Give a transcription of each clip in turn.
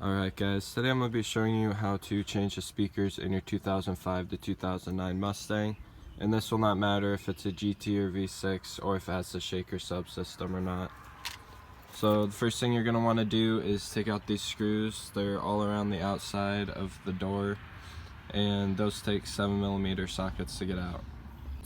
Alright guys, today I'm going to be showing you how to change the speakers in your 2005 to 2009 Mustang. And this will not matter if it's a GT or V6 or if it has the shaker subsystem or not. So the first thing you're going to want to do is take out these screws. They're all around the outside of the door, and those take 7mm sockets to get out.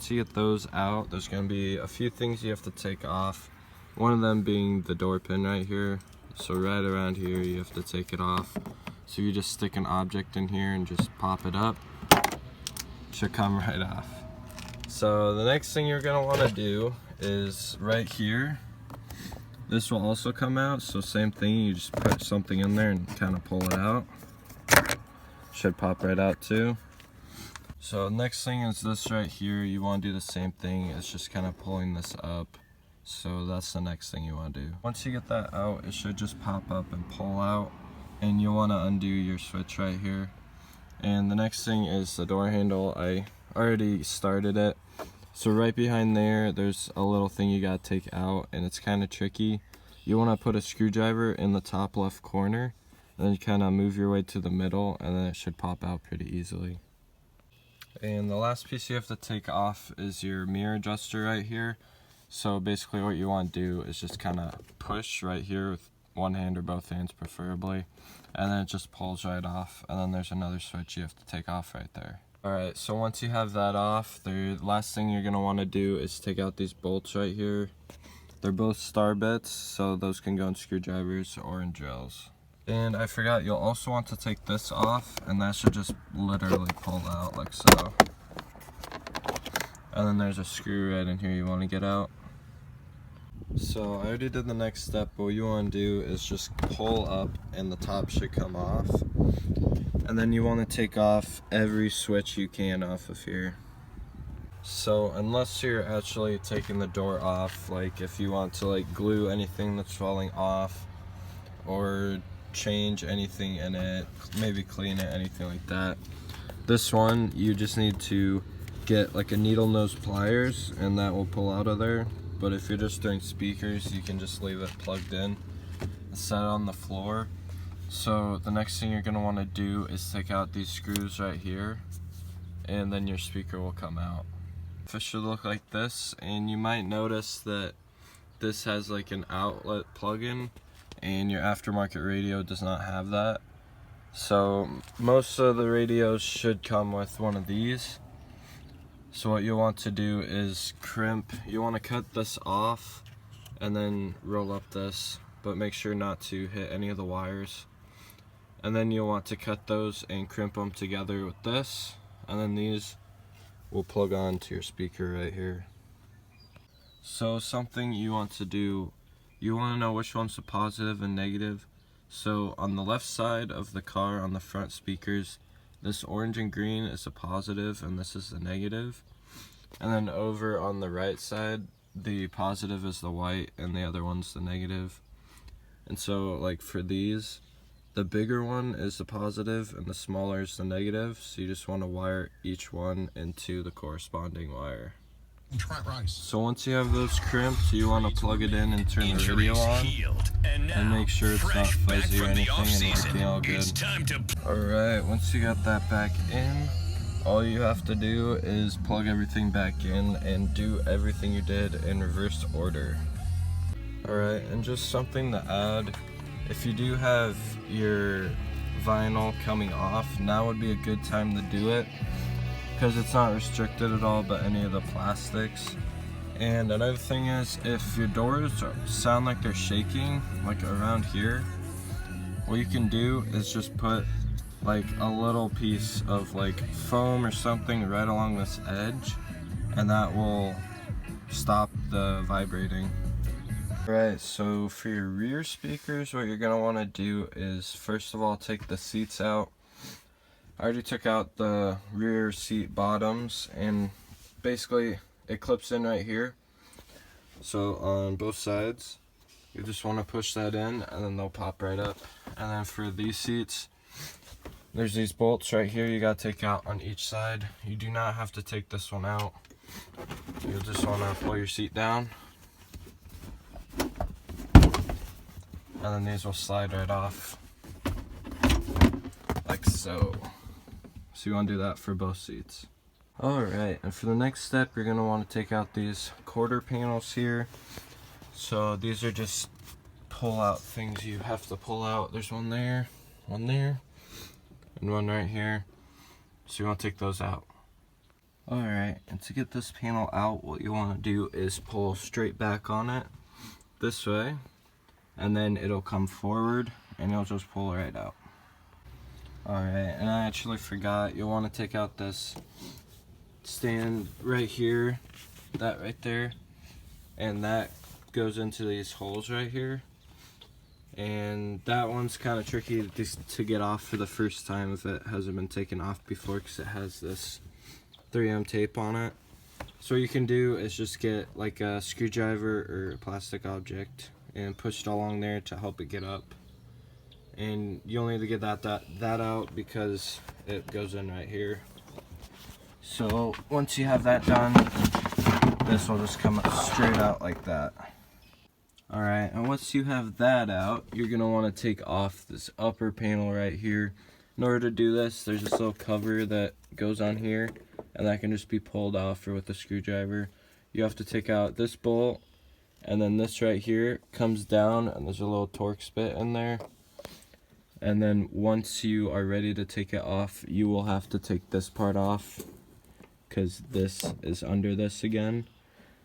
To get those out, there's going to be a few things you have to take off. One of them being the door pin right here. So right around here you have to take it off. So you just stick an object in here and just pop it up. Should come right off. So the next thing you're going to want to do is right here. This will also come out. So same thing, you just put something in there and kind of pull it out. Should pop right out too. So next thing is this right here. You want to do the same thing. It's just kind of pulling this up. So that's the next thing you want to do. Once you get that out, it should just pop up and pull out, and you'll want to undo your switch right here. And the next thing is the door handle. I already started it. So right behind there, there's a little thing you got to take out, and it's kind of tricky. You want to put a screwdriver in the top left corner, and then you kind of move your way to the middle, and then it should pop out pretty easily. And the last piece you have to take off is your mirror adjuster right here. So basically what you want to do is just kind of push right here with one hand or both hands preferably, and then it just pulls right off, and then there's another switch you have to take off right there. Alright, so once you have that off, the last thing you're going to want to do is take out these bolts right here. They're both star bits, so those can go in screwdrivers or in drills. And I forgot, you'll also want to take this off, and that should just literally pull out like so. And then there's a screw right in here you want to get out. So I already did the next step, but what you want to do is just pull up and the top should come off. And then you want to take off every switch you can off of here. So unless you're actually taking the door off, like if you want to like glue anything that's falling off or change anything in it, maybe clean it, anything like that. This one, you just need to get like a needle nose pliers and that will pull out of there. But if you're just doing speakers, you can just leave it plugged in and set it on the floor. So the next thing you're going to want to do is take out these screws right here, and then your speaker will come out. It should look like this, and you might notice that this has like an outlet plug-in, and your aftermarket radio does not have that. So most of the radios should come with one of these. So what you'll want to do is crimp. You want to cut this off and then roll up this, but make sure not to hit any of the wires. And then you'll want to cut those and crimp them together with this, and then these will plug on to your speaker right here. So something you want to do, you want to know which one's the positive and negative. So on the left side of the car, on the front speakers, this orange and green is the positive and this is the negative. And then over on the right side, the positive is the white and the other one's the negative. And so like for these, the bigger one is the positive and the smaller is the negative. So you just want to wire each one into the corresponding wire. So once you have those crimped, you want to plug it in and turn the radio on and make sure it's not fuzzy or anything and everything all good. Alright, once you got that back in, all you have to do is plug everything back in and do everything you did in reverse order. Alright, and just something to add, if you do have your vinyl coming off, now would be a good time to do it, because it's not restricted at all by any of the plastics. And another thing is, if your doors sound like they're shaking, like around here, what you can do is just put like a little piece of like foam or something right along this edge, and that will stop the vibrating. Alright, so for your rear speakers, what you're going to want to do is first of all take the seats out. I already took out the rear seat bottoms, and basically it clips in right here. So on both sides, you just want to push that in and then they'll pop right up. And then for these seats, there's these bolts right here you got to take out on each side. You do not have to take this one out. You'll just want to pull your seat down, and then these will slide right off. so. So you want to do that for both seats. Alright, and for the next step, you're going to want to take out these quarter panels here. So these are just pull out things you have to pull out. There's one there, and one right here. So you want to take those out. Alright, and to get this panel out, what you want to do is pull straight back on it this way, and then it'll come forward and you'll just pull right out. Alright, and I actually forgot, you'll want to take out this stand right here, that right there, and that goes into these holes right here. And that one's kind of tricky to get off for the first time if it hasn't been taken off before, because it has this 3M tape on it. So what you can do is just get like a screwdriver or a plastic object and push it along there to help it get up. And you'll need to get that out because it goes in right here. So once you have that done, this will just come straight out like that. Alright, and once you have that out, you're going to want to take off this upper panel right here. In order to do this, there's this little cover that goes on here, and that can just be pulled off or with a screwdriver. You have to take out this bolt, and then this right here comes down, and there's a little Torx bit in there. And then once you are ready to take it off, you will have to take this part off, because this is under this again,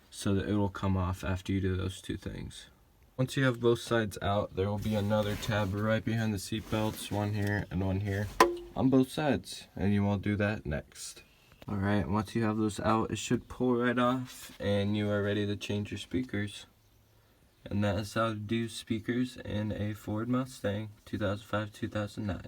so that it will come off after you do those two things. Once you have both sides out, there will be another tab right behind the seat belts, one here and one here, on both sides, and you will do that next. Alright, once you have those out, it should pull right off, and you are ready to change your speakers. And that is how to do speakers in a Ford Mustang 2005-2009.